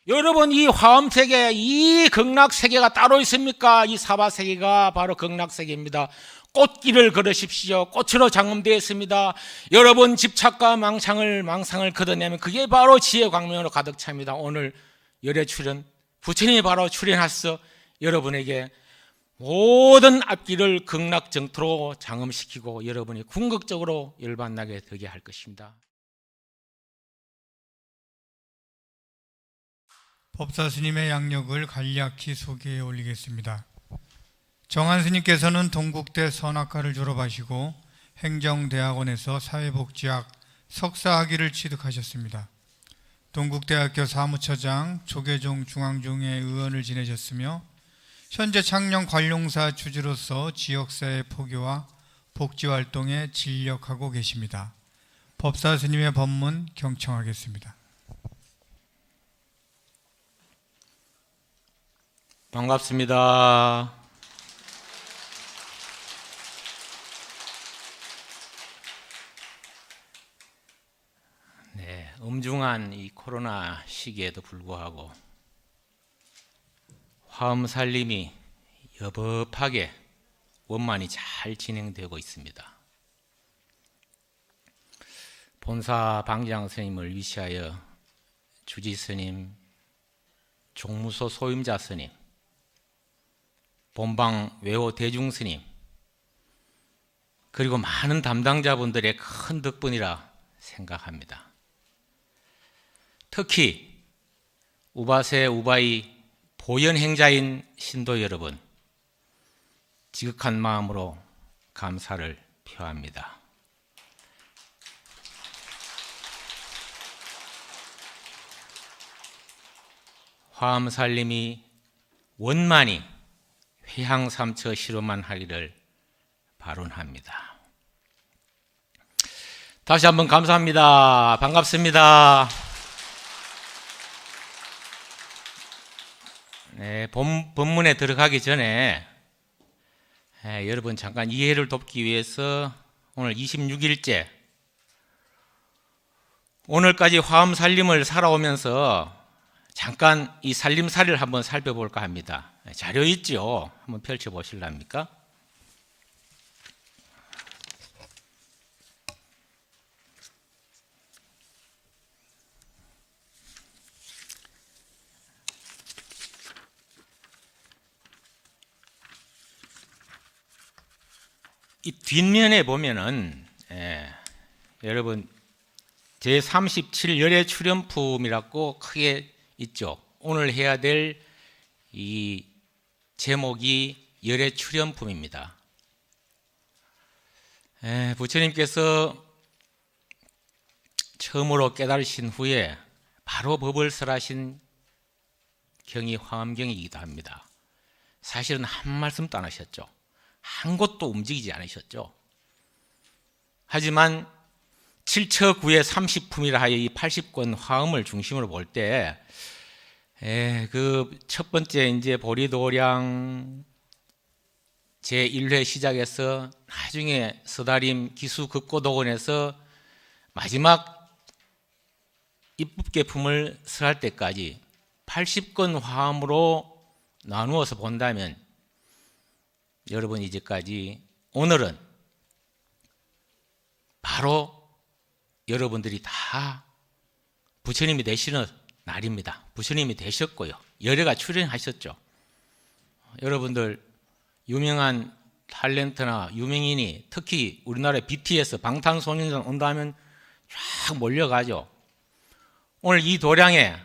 여러분, 이 화엄세계, 이 극락세계가 따로 있습니까? 이 사바세계가 바로 극락세계입니다. 꽃길을 걸으십시오. 꽃으로 장엄되어 있습니다. 여러분 집착과 망상을 걷어내면 그게 바로 지혜 광명으로 가득 찹니다. 오늘 열애 출현, 부처님이 바로 출현하셔서 여러분에게 모든 앞길을 극락 정토로 장엄시키고 여러분이 궁극적으로 열반나게 되게 할 것입니다. 법사 스님의 양력을 간략히 소개해 올리겠습니다. 정한 스님께서는 동국대 선악과를 졸업하시고 행정대학원에서 사회복지학 석사학위를 취득하셨습니다. 동국대학교 사무처장, 조계종 중앙종회 의원을 지내셨으며 현재 창녕 관룡사 주주로서 지역사회 포교와 복지활동에 진력하고 계십니다. 법사 스님의 법문 경청하겠습니다. 반갑습니다. 네, 엄중한 이 코로나 시기에도 불구하고 화엄살림이 여법하게 원만히 잘 진행되고 있습니다. 본사 방장 스님을 위시하여 주지 스님, 종무소 소임자 스님, 본방 외호 대중 스님, 그리고 많은 담당자분들의 큰 덕분이라 생각합니다. 특히 우바세 우바이 보현행자인 신도 여러분, 지극한 마음으로 감사를 표합니다. 화엄살림이 원만히 회향삼처 실험만 하기를 발언합니다. 다시 한번 감사합니다. 반갑습니다. 네, 본문에 들어가기 전에 여러분 잠깐 이해를 돕기 위해서 오늘 26일째 오늘까지 화엄살림을 살아오면서 잠깐 이 살림살이를 한번 살펴볼까 합니다. 자료 있죠? 한번 펼쳐보실랍니까? 이 뒷면에 보면은 여러분 제37 열애 출연품이라고 크게 있죠. 오늘 해야 될 이 제목이 열애 출연품입니다. 부처님께서 처음으로 깨달으신 후에 바로 법을 설하신 경이 화엄경이기도 합니다. 사실은 한 말씀도 안 하셨죠. 한 곳도 움직이지 않으셨죠. 하지만 7처 9의 30품이라 하여 이 80권 화엄을 중심으로 볼 때 그 첫 번째 이제 보리도량 제1회 시작해서 나중에 서다림 기수급고도원에서 마지막 입법계품을 설할 때까지 80권 화엄으로 나누어서 본다면 여러분 이제까지 오늘은 바로 여러분들이 다 부처님이 되시는 날입니다. 부처님이 되셨고요. 열애가 출연하셨죠. 여러분들 유명한 탤런트나 유명인이 특히 우리나라의 BTS 방탄소년단 온다면 쫙 몰려가죠. 오늘 이 도량에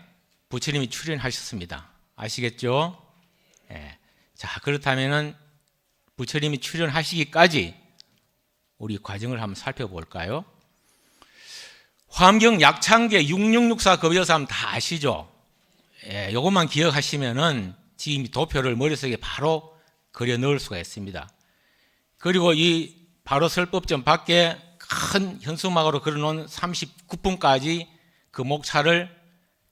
부처님이 출연하셨습니다. 아시겠죠? 자, 그렇다면은 부처님이 출연하시기까지 우리 과정을 한번 살펴볼까요? 화엄경 약창계 6664 급여삼 다 아시죠? 이것만 기억하시면은 지금 도표를 머릿속에 바로 그려 넣을 수가 있습니다. 그리고 이 바로 설법전 밖에 큰 현수막으로 그려놓은 39품까지 그 목차를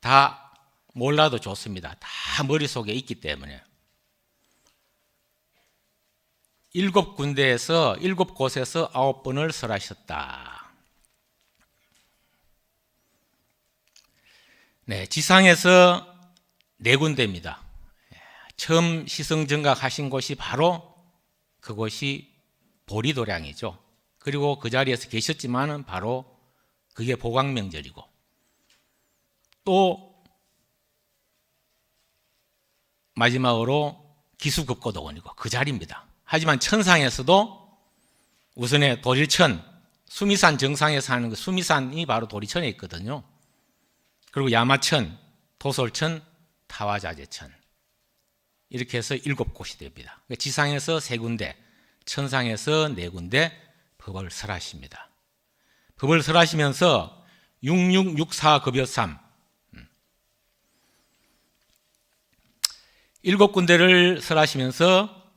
다 몰라도 좋습니다. 다 머릿속에 있기 때문에. 7군데에서 7곳에서 9번을 설하셨다. 네, 지상에서 네 군데입니다. 처음 시승정각하신 곳이 바로 그곳이 보리도량이죠. 그리고 그 자리에서 계셨지만은 바로 그게 보광명절이고, 또 마지막으로 기수급고도원이고 그 자리입니다. 하지만 천상에서도 우선에 도릴천, 수미산 정상에서 하는 그 수미산이 바로 도리천에 있거든요. 그리고 야마천, 도솔천, 타화자재천, 이렇게 해서 7곳이 됩니다. 지상에서 3군데, 천상에서 4군데 법을 설하십니다. 법을 설하시면서 6664급여3 7군데를 설하시면서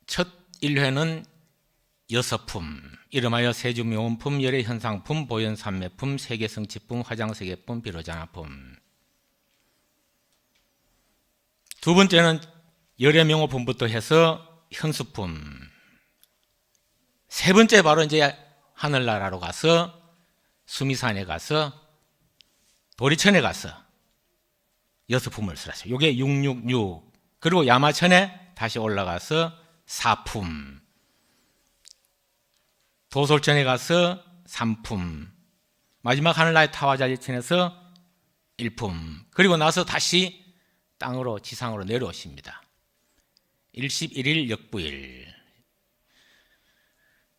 첫 1회는 6품, 이름하여 세주묘원품, 열애현상품, 보현산매품, 세계성취품, 화장세계품, 비로자나품. 두 번째는 열애명호품부터 해서 현수품. 세 번째 바로 이제 하늘나라로 가서 수미산에 가서 도리천에 가서 6품을 설하죠. 이게 666. 그리고 야마천에 다시 올라가서 4품. 도솔천에 가서 3품. 마지막 하늘나라의 타화자재천에서 1품. 그리고 나서 다시 땅으로 지상으로 내려오십니다. 일십일일 역부일.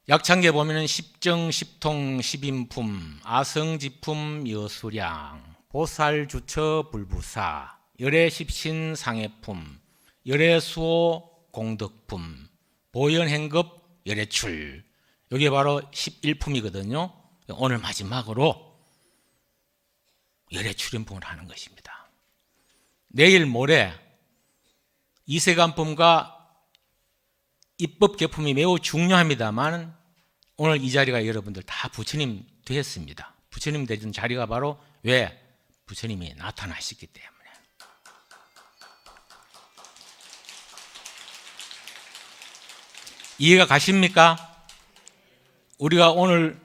약창기에 보면은 십정, 십통, 십인품, 아성지품, 여수량, 보살주처, 불부사, 열애십신, 상해품, 열애수호, 공덕품, 보현행급, 열애출. 이게 바로 11품이거든요. 오늘 마지막으로 열애출연품을 하는 것입니다. 내일 모레 이세간품과 입법개품이 매우 중요합니다만 오늘 이 자리가 여러분들 다 부처님 되었습니다. 부처님 되는 자리가 바로 왜? 부처님이 나타나셨기 때문에. 이해가 가십니까? 우리가 오늘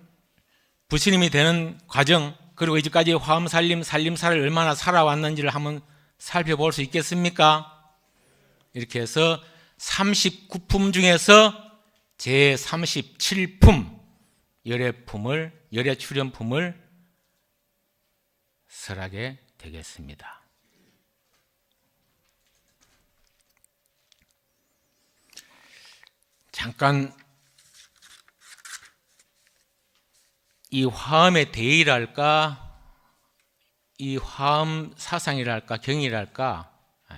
부처님이 되는 과정, 그리고 이제까지 화엄살림, 살림살을 얼마나 살아왔는지를 한번 살펴볼 수 있겠습니까? 이렇게 해서 39품 중에서 제37품 열애출연품을 설하게 되겠습니다. 잠깐 이 화엄의 대의랄까, 이 화엄 사상이랄까, 경이랄까,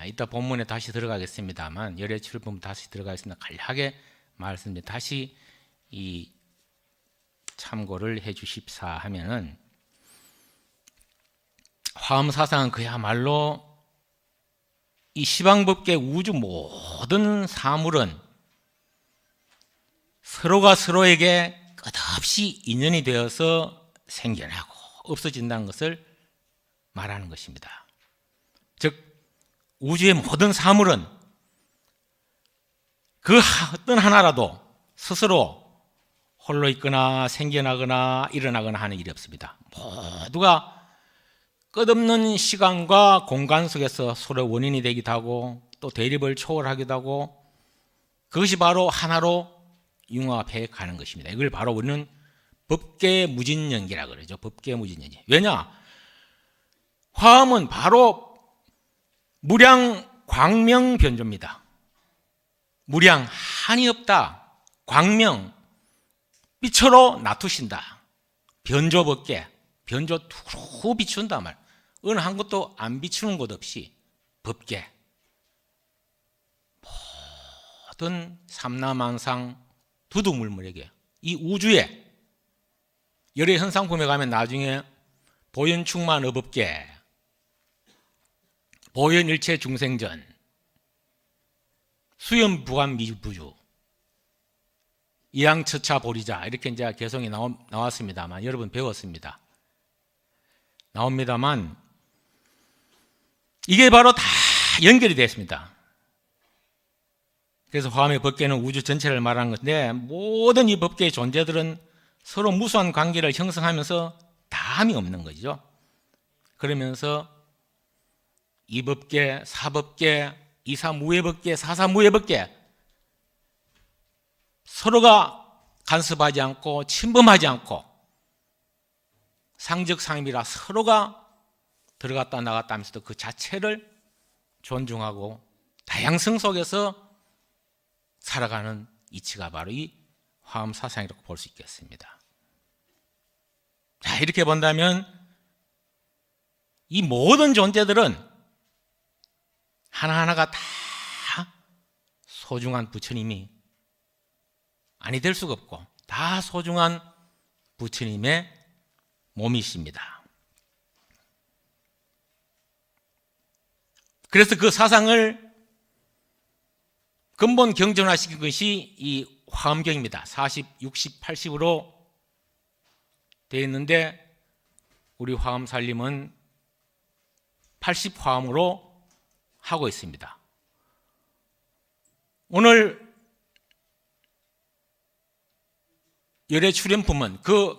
이따 본문에 다시 들어가겠습니다만, 열애출연품 다시 들어가겠습니다. 간략하게 말씀드립니다. 다시 이 참고를 해 주십사 하면은, 화엄 사상은 그야말로 이 시방법계 우주 모든 사물은 서로가 서로에게 끝없이 인연이 되어서 생겨나고 없어진다는 것을 말하는 것입니다. 즉 우주의 모든 사물은 그 어떤 하나라도 스스로 홀로 있거나 생겨나거나 일어나거나 하는 일이 없습니다. 모두가 끝없는 시간과 공간 속에서 서로 원인이 되기도 하고 또 대립을 초월하기도 하고, 그것이 바로 하나로 융합해 가는 것입니다. 이걸 바로 우리는 법계무진연기라고 그러죠. 법계무진연기. 왜냐? 화엄은 바로 무량 광명 변조입니다. 무량, 한이 없다. 광명, 빛으로 나투신다. 변조 법계, 변조 두루 비춘다 말. 어느 한 곳도 안 비추는 곳 없이 법계. 모든 삼라만상 두두물물에게 이 우주에 열의 현상품에 가면 나중에 보현충만 어법계, 보현일체 중생전, 수염부관 미부주, 이양처차 보리자, 이렇게 이제 개성이 나왔습니다만, 여러분 배웠습니다. 나옵니다만 이게 바로 다 연결이 됐습니다. 그래서 화엄의 법계는 우주 전체를 말하는 건데, 모든 이 법계의 존재들은 서로 무수한 관계를 형성하면서 다함이 없는 거죠. 그러면서 이법계, 사법계, 이사무예법계, 사사무예법계 서로가 간섭하지 않고 침범하지 않고 상적상임이라 서로가 들어갔다 나갔다 하면서도 그 자체를 존중하고 다양성 속에서 살아가는 이치가 바로 이 화엄 사상이라고 볼 수 있겠습니다. 자, 이렇게 본다면 이 모든 존재들은 하나하나가 다 소중한 부처님이 아니 될 수가 없고 다 소중한 부처님의 몸이십니다. 그래서 그 사상을 근본 경전화시킨 것이 이 화엄경입니다. 40, 60, 80으로 되어 있는데 우리 화엄살림은 80화엄으로 하고 있습니다. 오늘 열애 출연품은 그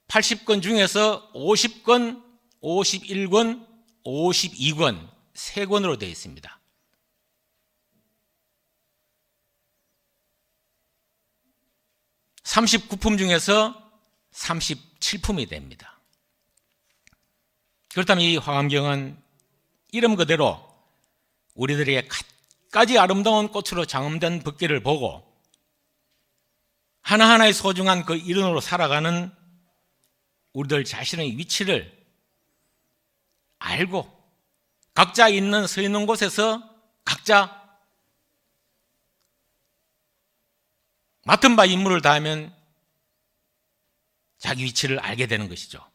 80권 중에서 50권, 51권, 52권 3권으로 되어 있습니다. (39품) 중에서 37품이 됩니다. 그렇다면 이 화엄경은 이름 그대로 우리들에게 갖가지 아름다운 꽃으로 장엄된 법계를 보고 하나하나의 소중한 그 일원으로 살아가는 우리들 자신의 위치를 알고 각자 서 있는 곳에서 각자 맡은 바 임무를 다하면 자기 위치를 알게 되는 것이죠.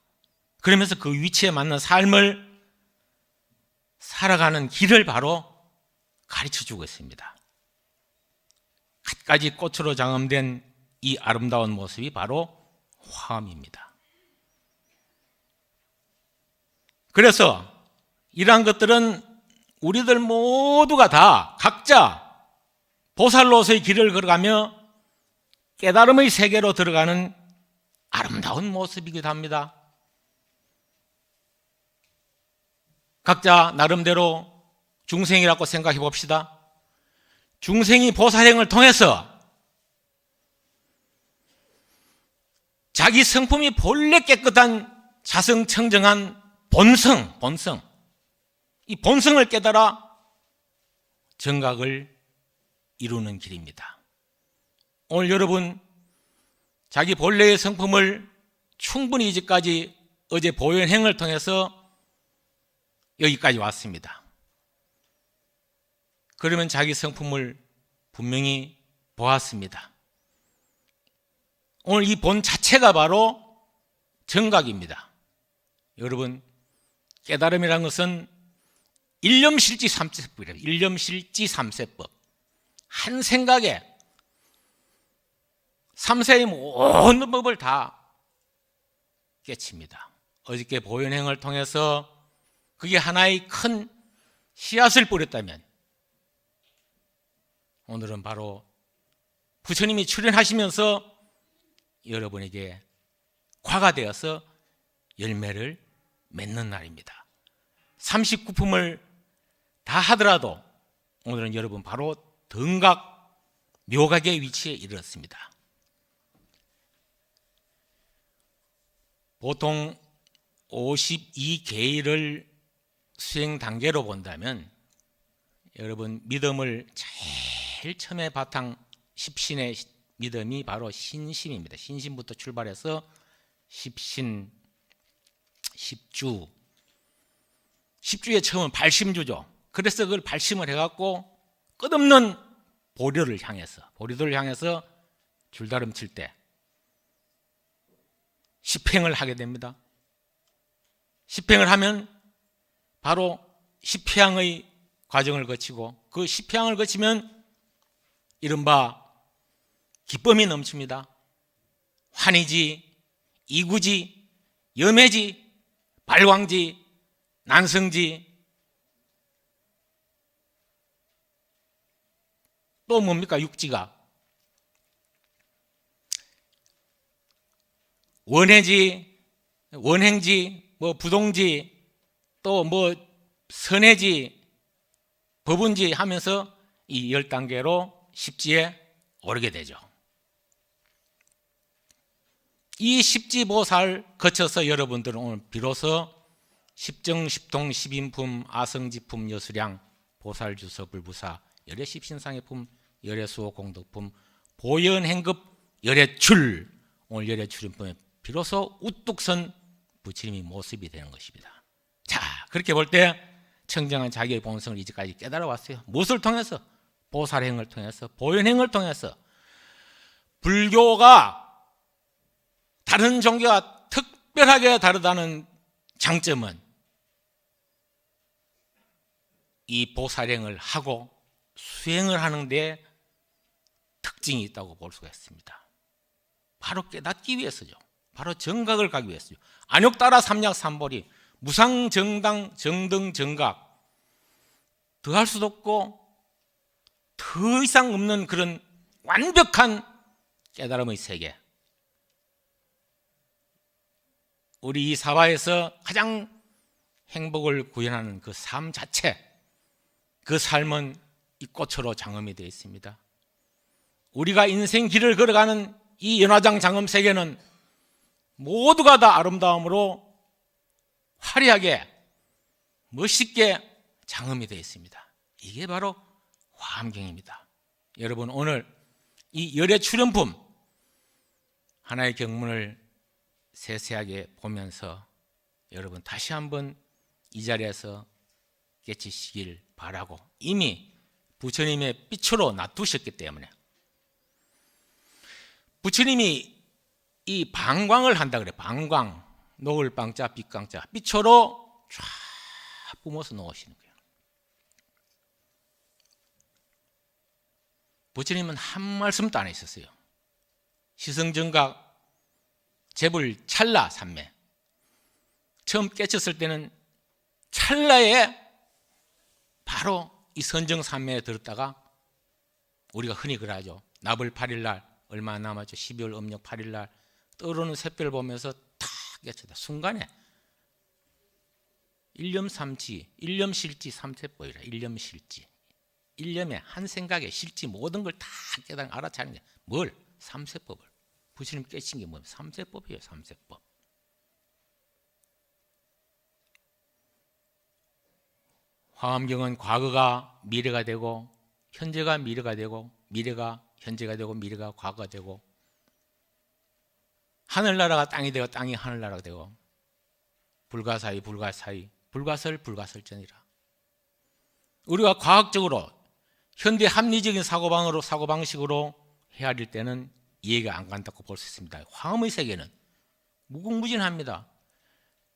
그러면서 그 위치에 맞는 삶을 살아가는 길을 바로 가르쳐주고 있습니다. 갖가지 꽃으로 장엄된 이 아름다운 모습이 바로 화엄입니다. 그래서 이러한 것들은 우리들 모두가 다 각자 보살로서의 길을 걸어가며 깨달음의 세계로 들어가는 아름다운 모습이기도 합니다. 각자 나름대로 중생이라고 생각해 봅시다. 중생이 보살행을 통해서 자기 성품이 본래 깨끗한 자성청정한 본성, 이 본성을 깨달아 정각을 이루는 길입니다. 오늘 여러분 자기 본래의 성품을 충분히 이제까지 어제 보현행을 통해서 여기까지 왔습니다. 그러면 자기 성품을 분명히 보았습니다. 오늘 이 본 자체가 바로 정각입니다. 여러분 깨달음이라는 것은 일념실지 삼세법이래요. 일념실지 삼세법. 한 생각에 삼세의 모든 법을 다 깨칩니다. 어저께 보현행을 통해서 그게 하나의 큰 씨앗을 뿌렸다면 오늘은 바로 부처님이 출현하시면서 여러분에게 과가 되어서 열매를 맺는 날입니다. 39품을 다 하더라도 오늘은 여러분 바로 등각 묘각의 위치에 이르렀습니다. 보통 52계일을 수행 단계로 본다면 여러분 믿음을 제일 처음에 바탕 십신의 믿음이 바로 신심입니다. 신심부터 출발해서 십신, 십주, 십주의 처음은 발심주죠. 그래서 그걸 발심을 해갖고 끝없는 보리도를 향해서 줄다름 칠 때 십행을 하게 됩니다. 십행을 하면 바로 십향의 과정을 거치고 그 십향을 거치면 이른바 기쁨이 넘칩니다. 환희지, 이구지, 염해지, 발광지, 난성지, 또 뭡니까? 육지가 원해지, 원행지, 부동지, 또 선해지, 법은지 하면서 이 10단계로 십지에 오르게 되죠. 이 십지보살 거쳐서 여러분들은 오늘 비로소 십정, 십통, 십인품, 아성지품, 여수량, 보살주서, 불부사, 열애십신상의품, 열애수호, 공덕품, 보현행급, 열애출, 오늘 열애출인품에 비로소 우뚝 선 부처님이 모습이 되는 것입니다. 자, 그렇게 볼 때 청정한 자기의 본성을 이제까지 깨달아 왔어요. 무엇을 통해서? 보살행을 통해서, 보현행을 통해서. 불교가 다른 종교와 특별하게 다르다는 장점은 이 보살행을 하고 수행을 하는 데 특징이 있다고 볼 수가 있습니다. 바로 깨닫기 위해서죠. 바로 정각을 가기 위해서죠. 안욕따라 삼약삼보리, 무상정당 정등정각, 더할 수도 없고 더 이상 없는 그런 완벽한 깨달음의 세계. 우리 이 사화에서 가장 행복을 구현하는 그 삶 자체, 그 삶은 이 꽃으로 장엄이 되어 있습니다. 우리가 인생 길을 걸어가는 이 연화장 장엄 세계는 모두가 다 아름다움으로 화려하게 멋있게 장엄이 되어 있습니다. 이게 바로 화엄경입니다. 여러분, 오늘 이 열의 출현품 하나의 경문을 세세하게 보면서 여러분 다시 한번 이 자리에서 깨치시길 바라고, 이미 부처님의 빛으로 놔두셨기 때문에, 부처님이 이 방광을 한다 그래. 방광, 녹을 방자, 빛광자, 빛으로 쫙 뿜어서 놓으시는 거예요. 부처님은 한 말씀도 안 했었어요. 시성정각 재불 찰나 삼매, 처음 깨쳤을 때는 찰나에 바로 이 선정삼매에 들었다가, 우리가 흔히 그러죠. 나불 8일날 얼마 안 남았죠. 12월 음력 8일날 떠오르는 샛별 보면서 탁 깨쳤다. 순간에 일념삼치, 일념실지 삼세법이라. 일념실지, 일념에 한 생각에 실지 모든 걸 다 깨달아 알아차리는 게 뭘? 삼세법을. 부처님 깨친 게 뭐예요? 삼세법이에요. 삼세법. 화엄경은 과거가 미래가 되고, 현재가 미래가 되고, 미래가 현재가 되고, 미래가 과거가 되고, 하늘나라가 땅이 되고 땅이 하늘나라가 되고, 불가사의 불가사의, 불가설 불가설전이라. 우리가 과학적으로 현대 합리적인 사고방식으로 헤아릴 때는 이해가 안 간다고 볼 수 있습니다. 화엄의 세계는 무궁무진합니다.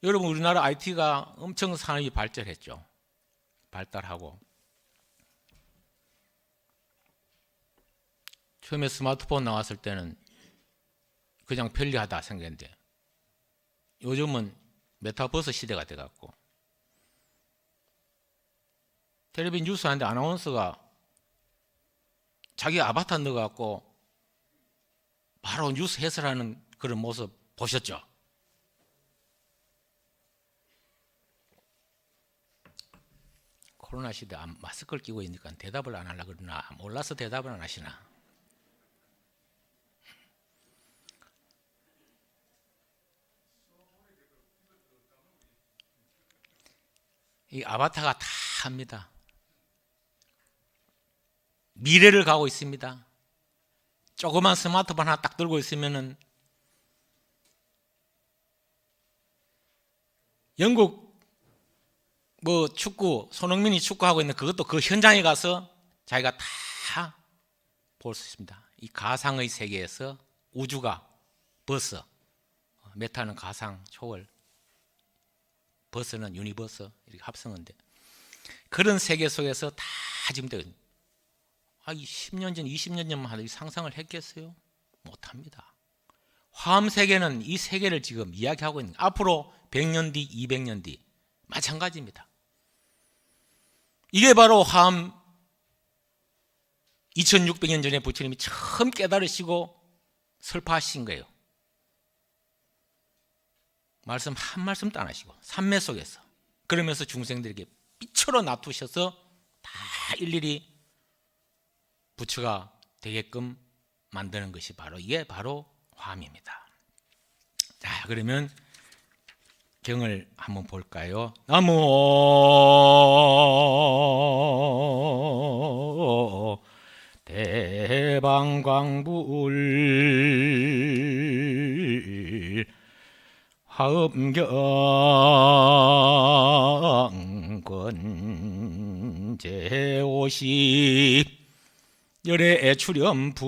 여러분, 우리나라 IT가 엄청 산업이 발전했죠. 발달하고, 처음에 스마트폰 나왔을 때는 그냥 편리하다 생각했는데 요즘은 메타버스 시대가 돼갖고 텔레비 뉴스 하는데 아나운서가 자기 아바타 넣어갖고 바로 뉴스 해설하는 그런 모습 보셨죠? 코로나 시대 마스크를 끼고 있으니까 대답을 안 하려고 그러나, 몰라서 대답을 안 하시나? 이 아바타가 다 합니다. 미래를 가고 있습니다. 조그만 스마트폰 하나 딱 들고 있으면은 영국 뭐 축구, 손흥민이 축구하고 있는 그것도 그 현장에 가서 자기가 다 볼 수 있습니다. 이 가상의 세계에서 우주가 버스, 메타는 가상, 초월, 버스는 유니버스, 이렇게 합성한데, 그런 세계 속에서 다 지금 되거든요. 10년 전, 20년 전만 하도 상상을 했겠어요? 못합니다. 화엄 세계는 이 세계를 지금 이야기하고 있는 거예요. 앞으로 100년 뒤, 200년 뒤 마찬가지입니다. 이게 바로 화엄 2600년 전에 부처님이 처음 깨달으시고 설파하신 거예요. 말씀 한 말씀도 안 하시고 삼매 속에서, 그러면서 중생들에게 빛으로 놔두셔서 다 일일이 부처가 되게끔 만드는 것이 바로 이게 바로 화엄입니다. 자, 그러면 경을 한번 볼까요? 나무 대방광불 화엄경 권제오십 열애 출연품제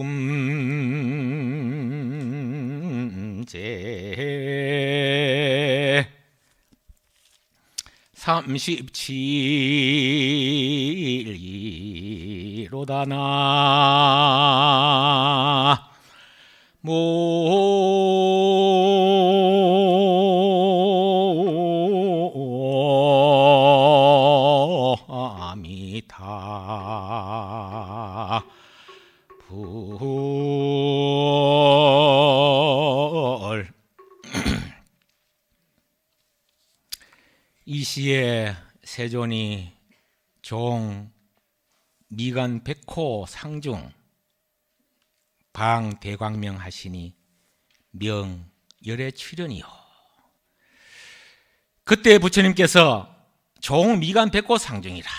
37이로다나 모아미타 불 이 시에 세존이 종 미간 백호 상중 방 대광명 하시니 명 열애 출연이요. 그때 부처님께서 종 미간 백호 상중이라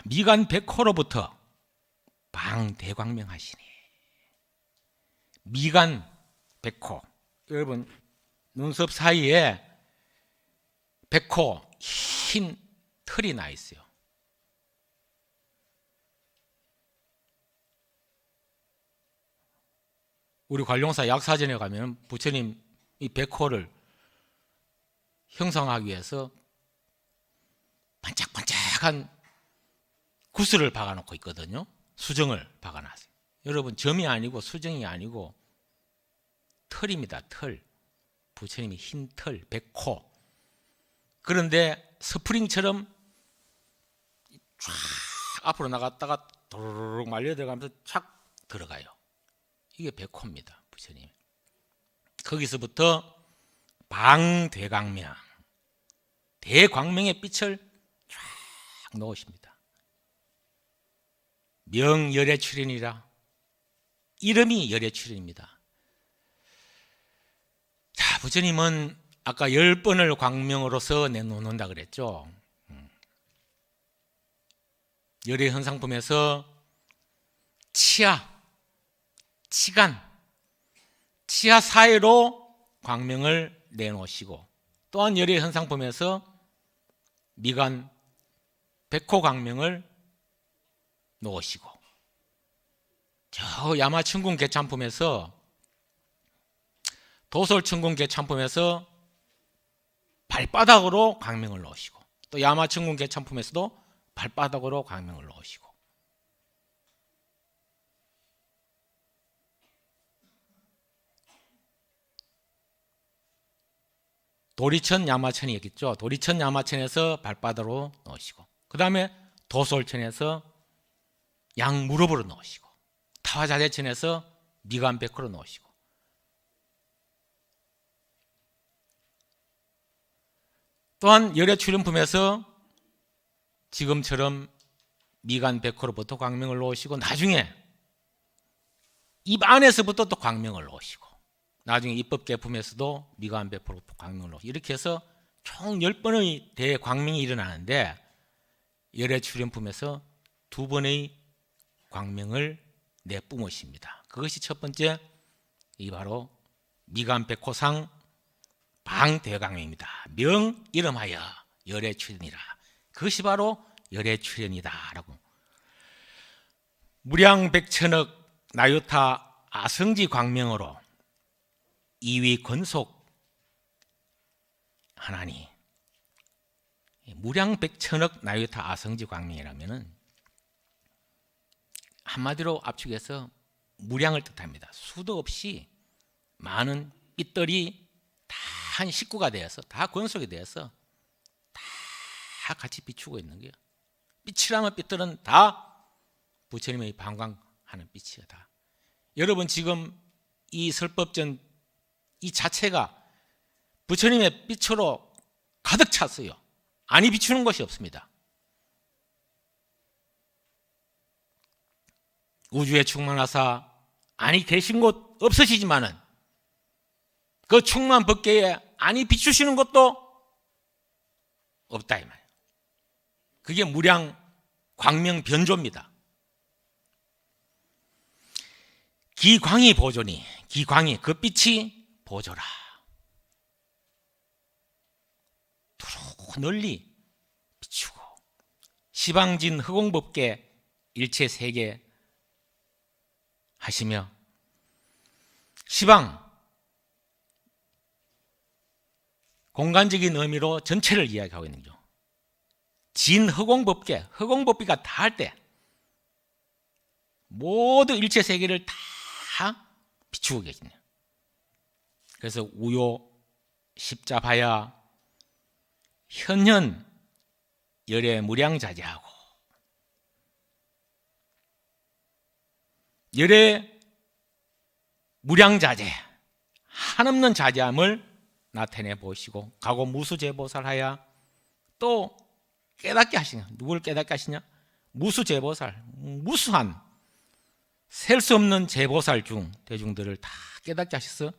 미간 백호로부터 방 대광명 하시니 미간 백호, 여러분 눈썹 사이에 백호 흰 털이 나 있어요. 우리 관룡사 약사전에 가면 부처님 이 백호를 형성하기 위해서 반짝반짝한 구슬을 박아놓고 있거든요. 수정을 박아놨어요. 여러분 점이 아니고 수정이 아니고 털입니다. 털. 부처님이 흰 털, 백호. 그런데 스프링처럼 쫙 앞으로 나갔다가 도르륵 말려 들어가면서 착 들어가요. 이게 백호입니다. 부처님. 거기서부터 방대광명, 대광명의 빛을 쫙 넣으십니다. 명열애 출현이라 이름이 열애 출현입니다. 자, 부처님은 아까 10번을 광명으로서 내놓는다 그랬죠. 열애 현상품에서 치아, 치간, 치아 사이로 광명을 내놓으시고 또한 열애 현상품에서 미간, 백호 광명을 놓으시고 저 야마천궁 개참품에서 도솔천궁 개참품에서 발바닥으로 광명을 넣으시고 또 야마천궁 개참품에서도 발바닥으로 광명을 넣으시고 도리천 야마천이 있겠죠. 도리천 야마천에서 발바닥으로 넣으시고 그 다음에 도솔천에서 양 무릎으로 넣으시고 타화자재천에서 미간 백호로 넣으시고 또한 열애 출현품에서 지금처럼 미간 백호로부터 광명을 넣으시고 나중에 입 안에서부터 또 광명을 넣으시고 나중에 입법 개품에서도 미간 백호로부터 광명을 넣으시고 이렇게 해서 총 10번의 대광명이 일어나는데 열애 출현품에서 2번의 광명을 내뿜으십니다. 그것이 첫 번째 이 바로 미간 백호상 방대광명입니다. 명 이름하여 열애 출현이라. 그것이 바로 열애 출현이다라고. 무량백천억 나유타 아성지 광명으로 이위 건속 하나니 무량백천억 나유타 아성지 광명이라면은 한마디로 압축해서 무량을 뜻합니다. 수도 없이 많은 빛들이 다 한 식구가 되어서 다 건속이 되어서 다 같이 비추고 있는 거예요. 빛이라면 빛들은 다 부처님의 방광하는 빛이야 다. 여러분 지금 이 설법전 이 자체가 부처님의 빛으로 가득 찼어요. 아니 비추는 것이 없습니다. 우주에 충만하사 안이 계신 곳 없으시지만은 그 충만 법계에 안이 비추시는 것도 없다 이 말이에요. 그게 무량 광명 변조입니다. 기광이 보조니, 기광이 그 빛이 보조라. 두루 널리 비추고 시방진 허공법계 일체 세계 하시며, 시방 공간적인 의미로 전체를 이야기하고 있는 거죠. 진 허공법계, 허공법계가 다 할 때 모두 일체 세계를 다 비추고 계시네요. 그래서 우요 십자바야 현현 열의 무량자제하고 열의 무량자제 한없는 자제함을 나타내 보시고 가고 무수제보살하야 또 깨닫게 하시냐. 누구를 깨닫게 하시냐? 무수제보살, 무수한 셀 수 없는 제보살 중 대중들을 다 깨닫게 하셨어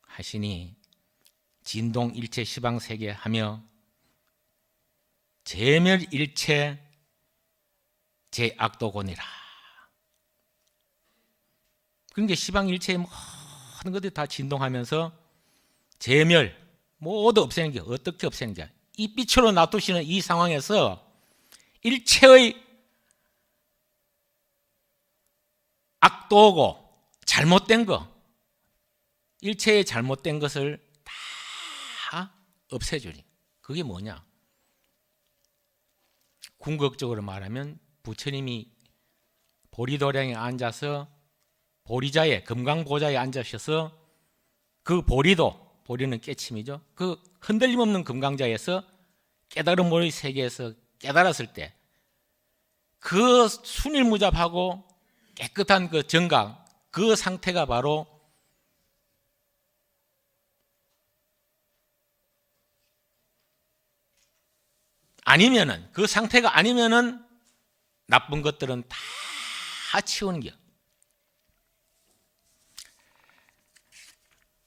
하시니 진동 일체 시방 세계 하며 제멸 일체 제악도곤이라. 그러니까 시방 일체의 모든 것들이 다 진동하면서 제멸 모두 없애는 게 어떻게 없애는 게, 이 빛으로 놔두시는 이 상황에서 일체의 악도고 잘못된 거, 일체의 잘못된 것을 다 없애주니. 그게 뭐냐? 궁극적으로 말하면 부처님이 보리도량에 앉아서 보리자에 금강보좌에 앉으셔서 그 보리도, 보리는 깨침이죠. 그 흔들림 없는 금강자에서 깨달음의 세계에서 깨달았을 때 그 순일무잡하고 깨끗한 그 정강, 그 상태가 바로 아니면은, 그 상태가 아니면은 나쁜 것들은 다 치우는 게.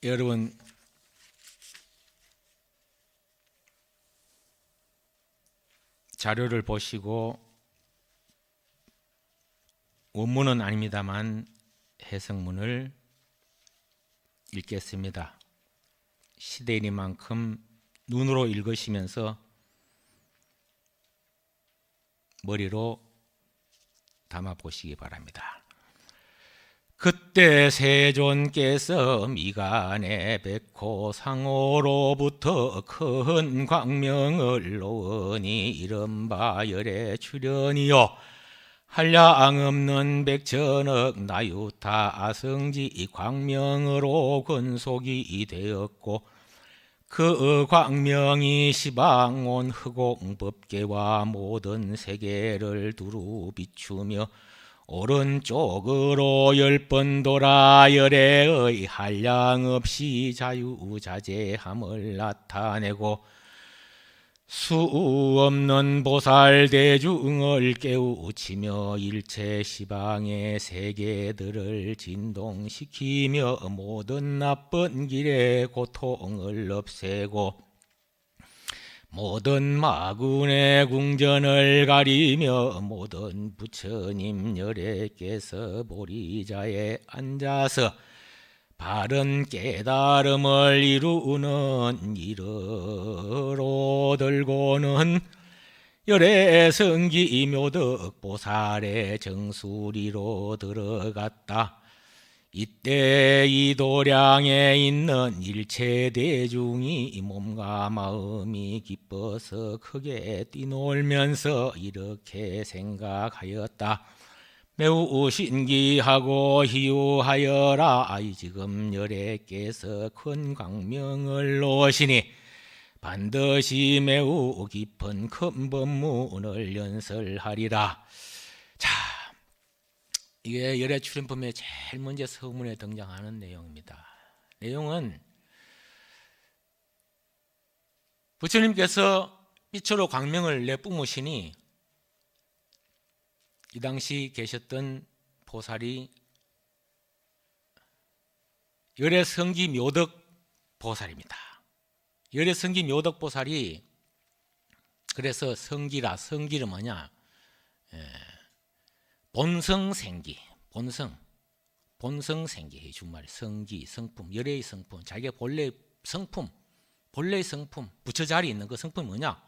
여러분, 자료를 보시고 원문은 아닙니다만 해석문을 읽겠습니다. 시대이니만큼 눈으로 읽으시면서 머리로 담아 보시기 바랍니다. 그때 세존께서 미간에 백호 상호로부터 큰 광명을 놓으니 이른바 열의 출현이요 한량 없는 백천억 나유타 아성지 광명으로 근속이 되었고 그 광명이 시방온 흑공법계와 모든 세계를 두루 비추며 오른쪽으로 10번 돌아 열애의 한량없이 자유자재함을 나타내고 수 없는 보살 대중을 깨우치며 일체 시방의 세계들을 진동시키며 모든 나쁜 길의 고통을 없애고 모든 마군의 궁전을 가리며 모든 부처님 열애께서 보리자에 앉아서 바른 깨달음을 이루는 이르로 들고는 열애 성기 묘덕 보살의 정수리로 들어갔다. 이때 이 도량에 있는 일체 대중이 몸과 마음이 기뻐서 크게 뛰놀면서 이렇게 생각하였다. 매우 신기하고 희유하여라. 지금 열애께서 큰 광명을 놓으시니 반드시 매우 깊은 큰 법문을 연설하리라. 자, 이게 열애 출현품의 제일 먼저 서문에 등장하는 내용입니다. 내용은 부처님께서 빛으로 광명을 내뿜으시니 이 당시 계셨던 보살이 열애성기 묘덕 보살입니다. 열애성기 묘덕 보살이 그래서 성기는 뭐냐? 본성생기, 본성생기 준말이 성기, 성품, 열애의 성품, 자기가 본래의 성품, 부처 자리에 있는 그 성품이 뭐냐?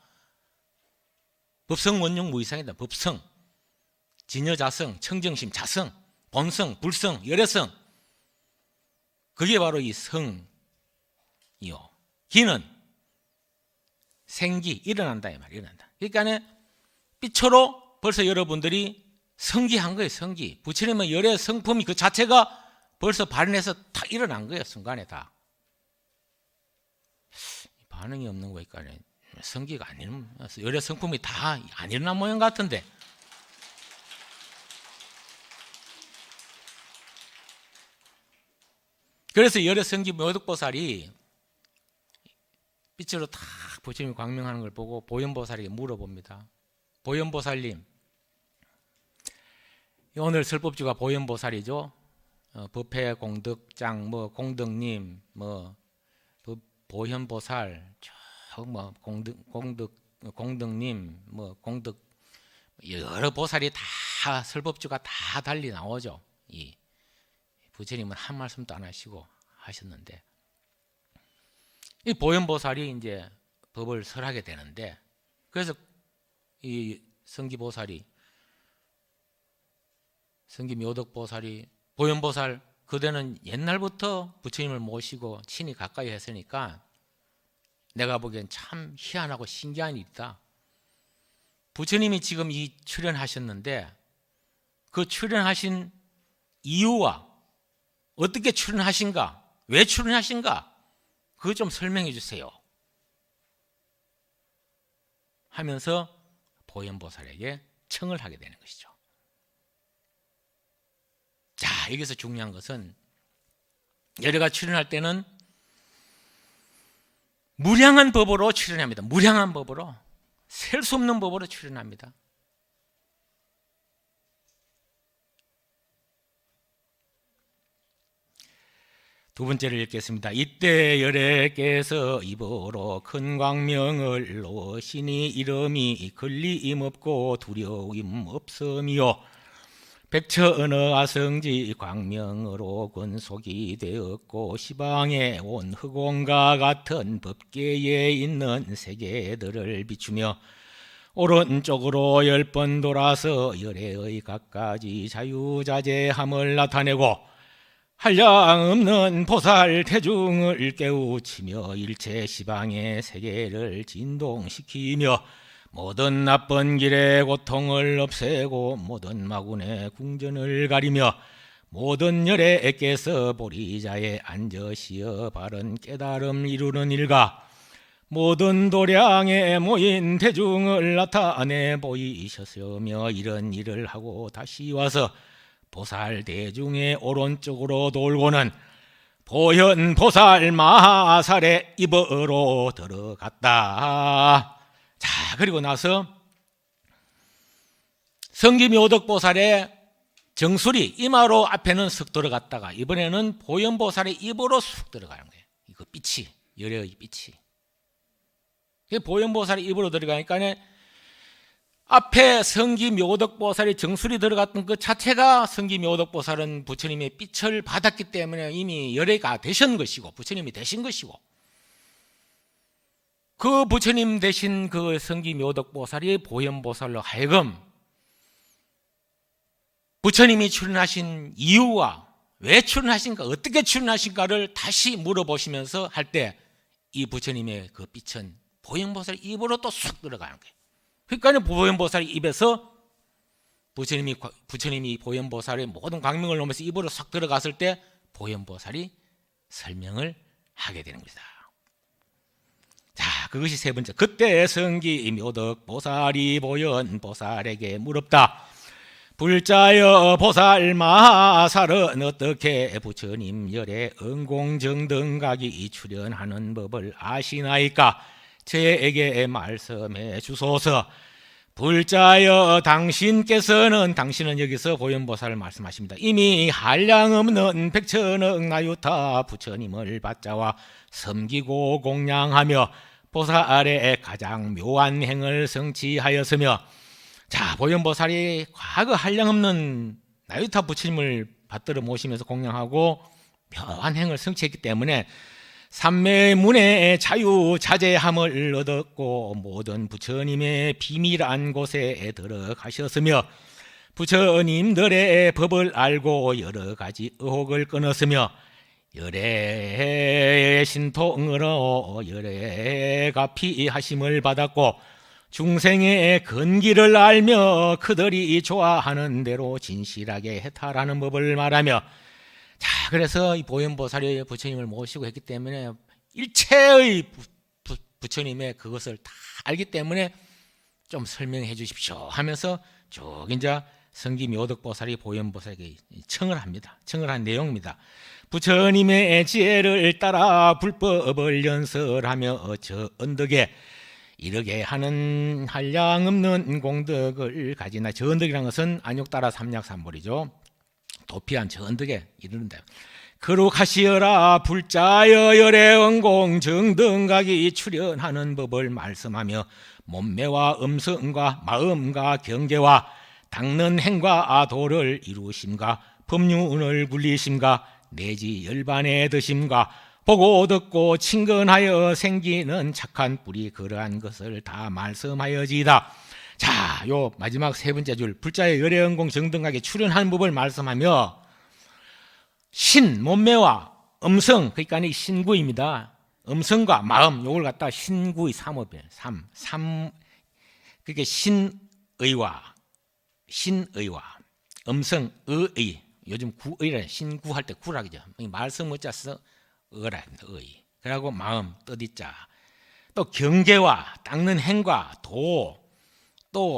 법성, 원용, 무이상이다. 법성, 진여자성, 청정심, 자성, 본성, 불성, 열애성. 그게 바로 이 성이요. 기는 생기, 일어난다 이 말이야. 일어난다. 그러니까 빛으로 벌써 여러분들이 성기한 거예요. 성기. 부처님의 열애 성품이 그 자체가 벌써 발현해서 다 일어난 거예요. 순간에 다. 반응이 없는 거니까 성기가 안 일어나. 열애 성품이 다 안 일어난 모양 같은데. 그래서 열애 성기 묘덕보살이 빛으로 탁 부처님이 광명하는 걸 보고 보현보살에게 물어봅니다. 보현보살님, 오늘 설법주가 보현보살이죠. 법회 공덕장, 공덕님, 보현보살, 공덕님, 공덕 여러 보살이 다 설법주가 다 달리 나오죠. 이 부처님은 한 말씀도 안 하시고 하셨는데, 이 보현보살이 이제 법을 설하게 되는데, 그래서 이 성기보살이, 성기묘덕보살이, 보현보살 그대는 옛날부터 부처님을 모시고 친히 가까이 했으니까 내가 보기엔 참 희한하고 신기한 일이다. 부처님이 지금 이 출연하셨는데 그 출연하신 이유와 어떻게 출연하신가, 왜 출연하신가, 그거 좀 설명해 주세요 하면서 보현보살에게 청을 하게 되는 것이죠. 자, 여기서 중요한 것은 여러가 출연할 때는 무량한 법으로 출연합니다. 무량한 법으로, 셀 수 없는 법으로 출연합니다. 두 번째를 읽겠습니다. 이때 열애께서 입으로 큰 광명을 놓으시니 이름이 걸리임 없고 두려움 없음이요 백천어 아성지 광명으로 근속이 되었고 시방에 온 흑원과 같은 법계에 있는 세계들을 비추며 오른쪽으로 10번 돌아서 열애의 갖가지 자유자재함을 나타내고 한량없는 보살 태중을 깨우치며 일체 시방의 세계를 진동시키며 모든 나쁜 길의 고통을 없애고 모든 마군의 궁전을 가리며 모든 열애께서 보리자에 앉으시어 바른 깨달음 이루는 일과 모든 도량에 모인 대중을 나타내 보이셨으며 이런 일을 하고 다시 와서 보살 대중의 오른쪽으로 돌고는 보현 보살 마하살의 입으로 들어갔다. 자, 그리고 나서 성기묘덕보살의 정수리 이마로 앞에는 쓱 들어갔다가 이번에는 보현보살의 입으로 쑥 들어가는 거예요. 이거 빛이, 열애의 빛이. 보현보살의 입으로 들어가니까 앞에 성기묘덕보살이 정수리 들어갔던 그 자체가 성기묘덕보살은 부처님의 빛을 받았기 때문에 이미 열애가 되신 것이고 부처님이 되신 것이고, 그 부처님 되신 그 성기묘덕보살이 보현보살로 하여금 부처님이 출연하신 이유와 왜 출연하신가, 어떻게 출연하신가를 다시 물어보시면서 할 때 이 부처님의 그 빛은 보현보살 입으로 또 쑥 들어가는 거예요. 그러니까 보현보살 입에서 부처님이 보현보살의 모든 광명을 놓으면서 입으로 싹 들어갔을 때 보현보살이 설명을 하게 되는 것이다. 자, 그것이 세 번째. 그때 성기묘덕보살이 보현보살에게 물었다. 불자여 보살 마하살은 어떻게 부처님 열애 응공정등각이 출연하는 법을 아시나이까? 저에게 말씀해 주소서. 불자여 당신은 여기서 보현보살을 말씀하십니다. 이미 한량없는 백천억 나유타 부처님을 받자와 섬기고 공양하며 보살의 가장 묘한 행을 성취하였으며, 자, 보현보살이 과거 한량없는 나유타 부처님을 받들어 모시면서 공양하고 묘한 행을 성취했기 때문에 삼매문의 자유자재함을 얻었고 모든 부처님의 비밀한 곳에 들어가셨으며 부처님들의 법을 알고 여러 가지 의혹을 끊었으며 열애 신통으로 열애가 피하심을 받았고 중생의 근기를 알며 그들이 좋아하는 대로 진실하게 해탈하는 법을 말하며, 자, 그래서 이 보현보살이 부처님을 모시고 했기 때문에 일체의 부처님의 그것을 다 알기 때문에 좀 설명해 주십시오 하면서 쭉 이제 성기묘덕보살이 보현보살에게 청을 합니다. 청을 한 내용입니다. 부처님의 지혜를 따라 불법을 연설하며 저 언덕에 이르게 하는 한량없는 공덕을 가지나, 저 언덕이라는 것은 안욕따라 삼약삼벌이죠. 도피한 저 언덕에 이르는다. 거룩하시어라 불자여 열애원공 정등각이 출현하는 법을 말씀하며 몸매와 음성과 마음과 경계와 닦는 행과 도를 이루심과 법륜을 굴리심과 내지 열반에 드심과 보고 듣고 친근하여 생기는 착한 뿌리 그러한 것을 다 말씀하여지이다. 자, 요 마지막 세 번째 줄 불자의 열애원공 정등각에 출현하는 법을 말씀하며 신, 몸매와 음성, 그러니까 이 신구입니다. 음성과 마음, 요걸 갖다 신구의 삼업이에요. 그게 신의와 음성, 의의. 요즘 구의라 신구할 때 구락이죠. 말씀 어짜 써 의라 의. 그리고 마음 뜻이자. 또 경계와 닦는 행과 또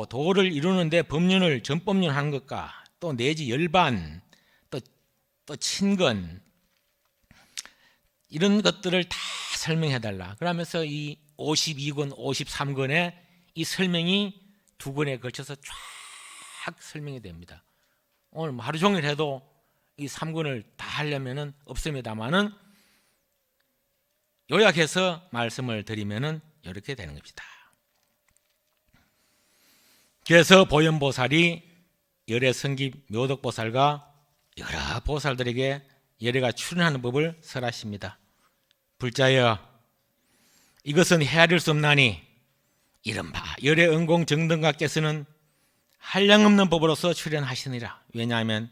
도를 이루는데 법륜을 전법륜 하는 것과 또 내지 열반 또 친근 이런 것들을 다 설명해 달라. 그러면서 이 52권 53권에 이 설명이 두 권에 걸쳐서 쫙 설명이 됩니다. 오늘 하루 종일 해도 이 3권을 다 하려면은 없습니다만은 요약해서 말씀을 드리면은 이렇게 되는 겁니다. 그래서 보현보살이 열애성기 묘덕보살과 여러 보살들에게 열애가 출현하는 법을 설하십니다. 불자여 이것은 헤아릴 수 없나니 이른바 열애은공 정등각께서는 한량없는 법으로서 출현하시니라. 왜냐하면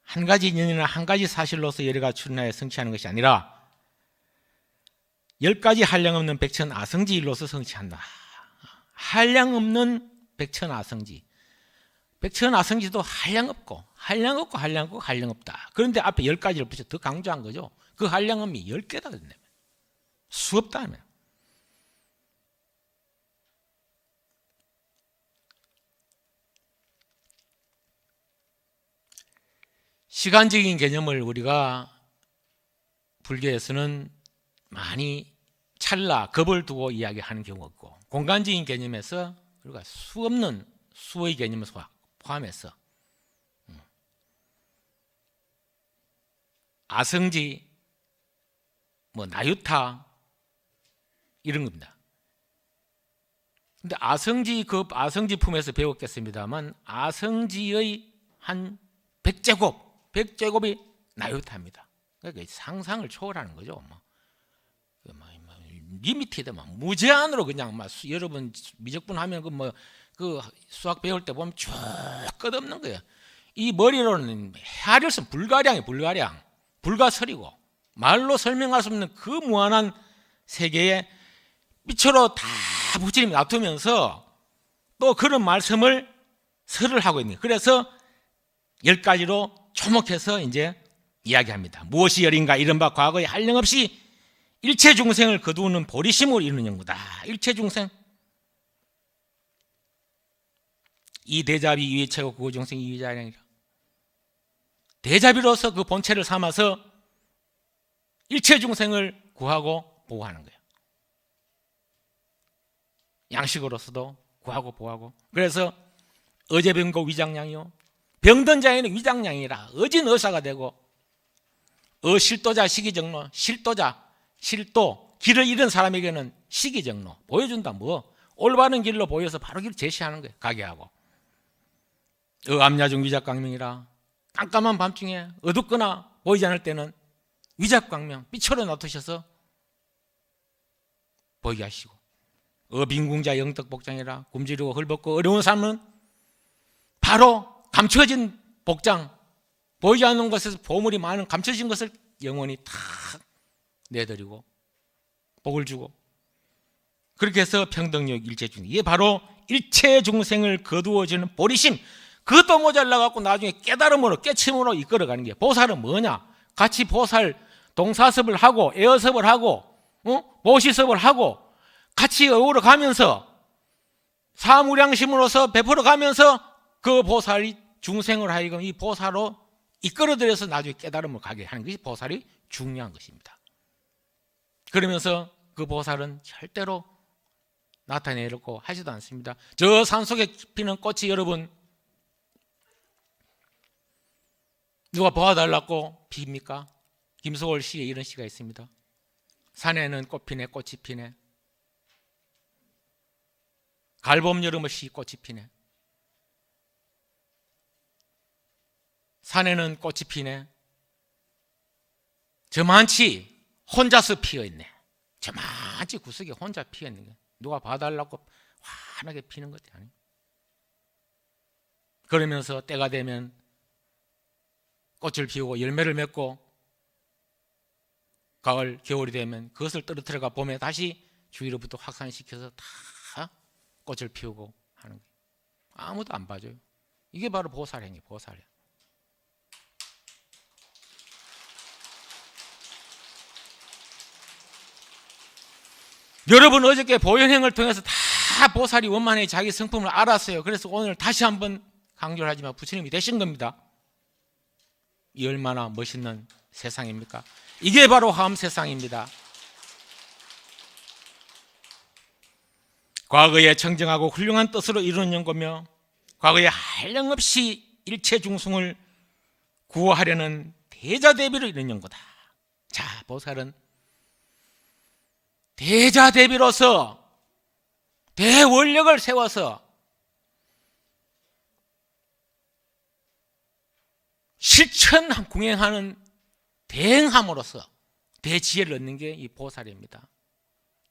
한 가지 인연이나 한 가지 사실로서 열애가 출현하여 성취하는 것이 아니라 10가지 한량없는 백천아성지일로서 성취한다. 한량없는 백천아성지. 백천아성지도 한량없고 한량없다. 그런데 앞에 10가지를 붙여 더 강조한 거죠. 그 한량음이 10개다 그랬네. 수없다면. 시간적인 개념을 우리가 불교에서는 많이 찰나, 겁을 두고 이야기하는 경우가 없고, 공간적인 개념에서 우리가 수없는 수의 개념을 포함해서 아성지, 나유타 이런 겁니다. 근데 아성지 품에서 배웠겠습니다만 아성지의 한 100제곱이 나유타입니다. 그러니까 상상을 초월하는 거죠. 리미티드 무제한으로 그냥 여러분 미적분 하면 그 수학 배울 때 보면 쭉 끝없는 거예요. 이 머리로는 헤아릴 수 불가량, 불가설이고 말로 설명할 수 없는 그 무한한 세계에 빛으로 다 부처님이 놔두면서 또 그런 말씀을 설을 하고 있는 거예요. 그래서 10가지로 초목해서 이제 이야기합니다. 무엇이 열인가? 이른바 과거에 한량없이 일체 중생을 거두는 보리심을 이루는 연구다. 일체 중생. 이 대자비 위의 최고 구호 중생 이위자가 아니라 대자비로서 그 본체를 삼아서 일체 중생을 구하고 보호하는 거예요. 양식으로서도 구하고 보하고. 그래서 어제병고 위장량이요, 병든 자에는 위장량이라 어진 의사가 되고, 실도자 시기정로, 실도 길을 잃은 사람에게는 시기정로 보여준다. 뭐 올바른 길로 보여서 바로 길을 제시하는 거예요. 가게 하고. 암야중 위작광명이라 깜깜한 밤중에 어둡거나 보이지 않을 때는 위작광명 빛으로 놔두셔서 보이게 하시고, 빈궁자 영덕복장이라 굶주리고 헐벗고 어려운 삶은 바로 감춰진 복장, 보이지 않는 것에서 보물이 많은 감춰진 것을 영원히 다 내드리고 복을 주고, 그렇게 해서 평등력 일체중, 이게 바로 일체 중생을 거두어주는 보리심. 그것도 모자라갖고 나중에 깨달음으로 깨침으로 이끌어가는 게, 보살은 뭐냐? 같이 보살 동사섭을 하고 에어섭을 하고 보시섭을 하고 같이 어우러 가면서 사무량심으로서 베풀어 가면서 그 보살이 중생을 하여금 이 보살로 이끌어들여서 나중에 깨달음을 가게 하는 것이 보살이 중요한 것입니다. 그러면서 그 보살은 절대로 나타내려고 하지도 않습니다. 저 산속에 피는 꽃이 여러분 누가 보아달라고 피입니까? 김소월 시에 이런 시가 있습니다. 산에는 꽃 피네, 꽃이 피네. 갈봄 여름없이 꽃이 피네. 산에는 꽃이 피네. 저만치 혼자서 피어있네. 저만치 구석에 혼자 피어있는 게 누가 봐달라고 환하게 피는 것이 아니에요. 그러면서 때가 되면 꽃을 피우고 열매를 맺고, 가을, 겨울이 되면 그것을 떨어뜨려가 봄에 다시 주위로부터 확산시켜서 다 꽃을 피우고 하는 거예요. 아무도 안 봐줘요. 이게 바로 보살행위, 보살이에요. 여러분 어저께 보현행을 통해서 다 보살이 원만히 자기 성품을 알았어요. 그래서 오늘 다시 한번 강조를 하지만 부처님이 되신 겁니다. 이 얼마나 멋있는 세상입니까? 이게 바로 화엄 세상입니다. 과거에 청정하고 훌륭한 뜻으로 이루는 연고며 과거에 한량없이 일체 중생을 구호하려는 대자대비로 이루는 연고다. 자, 보살은 대자대비로서 대원력을 세워서 실천 궁행하는 대행함으로써 대지혜를 얻는 게 이 보살입니다.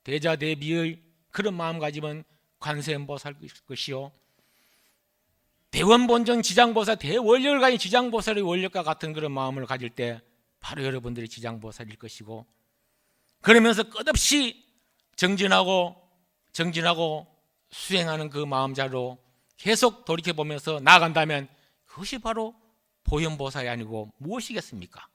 대자대비의 그런 마음가짐은 관세음보살 것이요, 대원본정 지장보살, 대원력을 가진 지장보살의 원력과 같은 그런 마음을 가질 때 바로 여러분들이 지장보살일 것이고, 그러면서 끝없이 정진하고 수행하는 그 마음자로 계속 돌이켜보면서 나아간다면 그것이 바로 보현보살이 아니고 무엇이겠습니까?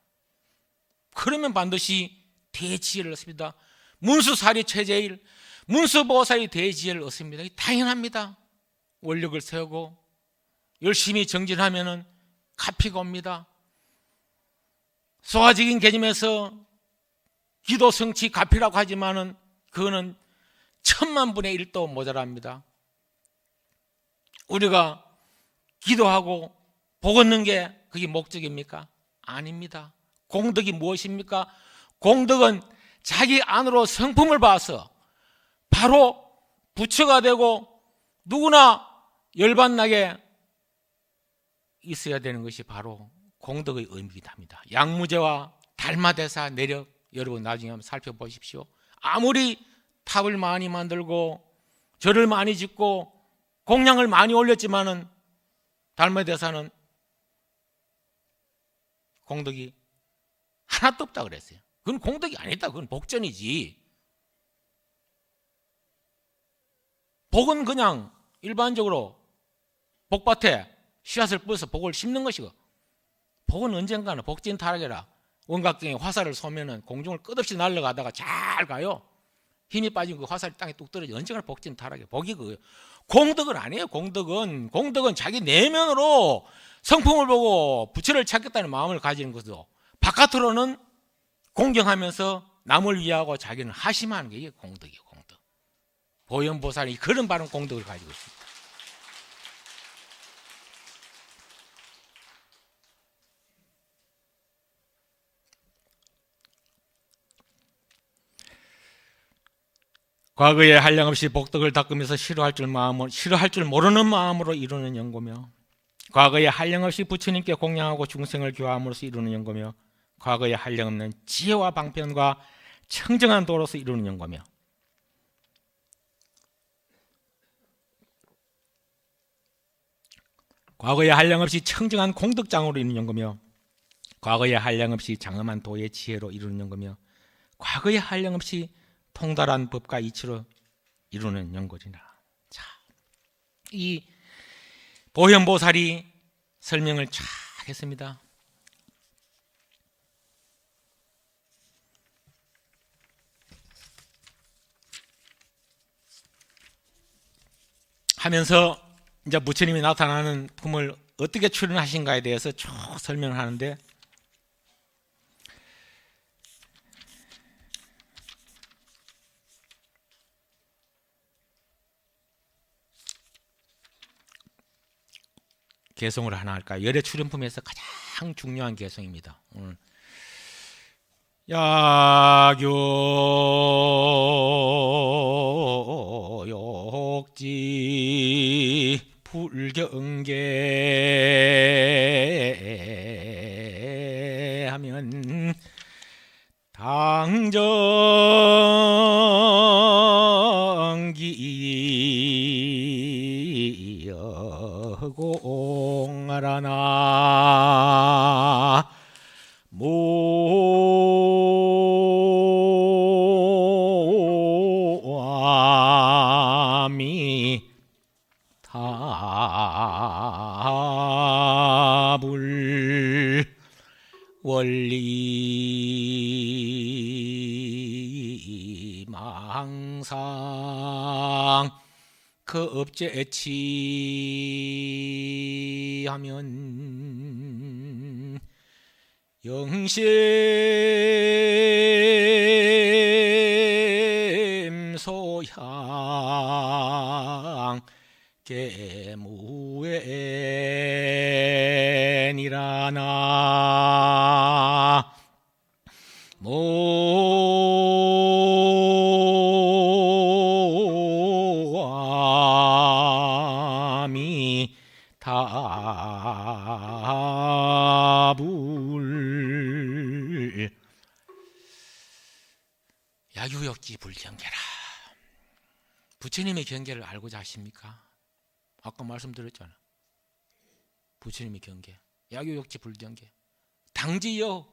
그러면 반드시 대지혜를 얻습니다. 문수사리 최제일, 문수보살이 대지혜를 얻습니다. 당연합니다. 원력을 세우고 열심히 정진하면 갚이가 옵니다. 소화적인 개념에서 기도 성취 갚이라고 하지만은 그거는 1000만분의 1도 모자랍니다. 우리가 기도하고 복 얻는 게 그게 목적입니까? 아닙니다. 공덕이 무엇입니까? 공덕은 자기 안으로 성품을 봐서 바로 부처가 되고 누구나 열받나게 있어야 되는 것이 바로 공덕의 의미이기도 합니다. 양무제와 달마대사 내력, 여러분 나중에 한번 살펴보십시오. 아무리 탑을 많이 만들고 절을 많이 짓고 공양을 많이 올렸지만은 달마대사는 공덕이 하나도 없다 그랬어요. 그건 공덕이 아니다. 그건 복전이지. 복은 그냥 일반적으로 복밭에 씨앗을 뿌려서 복을 심는 것이고, 복은 언젠가는 복진 타락이라 원각경에 화살을 쏘면은 공중을 끝없이 날아가다가 잘 가요. 힘이 빠진 그 화살이 땅에 뚝 떨어져 언젠가는 복진 타락이에요. 복이 그거예요. 공덕은 아니에요. 공덕은 자기 내면으로 성품을 보고 부처를 찾겠다는 마음을 가지는 것도, 바깥으로는 공경하면서 남을 위하고 자기는 하심하는 게 이게 공덕이에요. 공덕. 보현보살이 그런 바른 공덕을 가지고 있습니다. 과거에 한량없이 복덕을 닦으면서 싫어할 줄 모르는 마음으로 이루는 연고며, 과거에 한량없이 부처님께 공양하고 중생을 교화함으로써 이루는 연고며, 과거에 한량없는 지혜와 방편과 청정한 도로서 이루는 연고며, 과거에 한량없이 청정한 공덕장으로 이루는 연고며, 과거에 한량없이 장엄한 도의 지혜로 이루는 연고며, 과거에 한량없이 통달한 법과 이치로 이루는 연고지라. 자, 이 보현보살이 설명을 잘 했습니다. 하면서 이제 부처님이 나타나는 품을 어떻게 출현하신가에 대해서 쭉 설명을 하는데, 개성을 하나 할까요? 열애 출연품에서 가장 중요한 개성입니다. 오늘 야교욕지 불경계 하면 당정기 여공하라나 모아미 타불 원리 망상 그 업제치하면 영심소향 계무엔이라나 모아미 타불 야유욕지 불경계라. 부처님의 경계를 알고자 하십니까? 아까 말씀드렸잖아. 부처님의 경계, 야유욕지 불경계, 당지여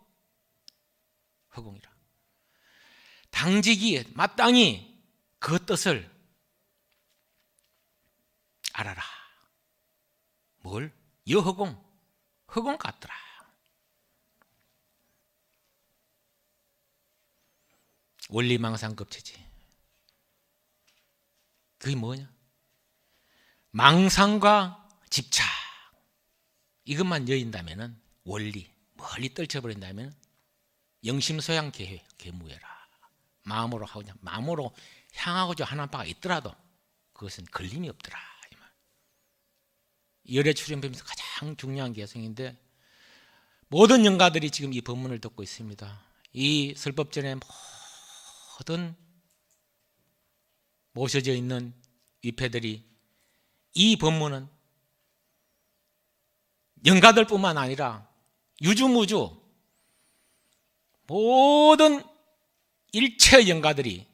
허공이라. 당지기에 마땅히 그 뜻을 알아라. 뭘? 여허공, 허공 같더라. 원리망상급체지. 그게 뭐냐? 망상과 집착 이것만 여인다면은 원리 멀리 떨쳐버린다면 영심소양 계무해라. 마음으로 하고 마음으로 향하고자 하는 바가 있더라도 그것은 걸림이 없더라. 열애 출연법에서 가장 중요한 개성인데, 모든 영가들이 지금 이 법문을 듣고 있습니다. 이 설법전에 모든 모셔져 있는 위패들이 이 법문은 영가들뿐만 아니라 유주무주 모든 일체 영가들이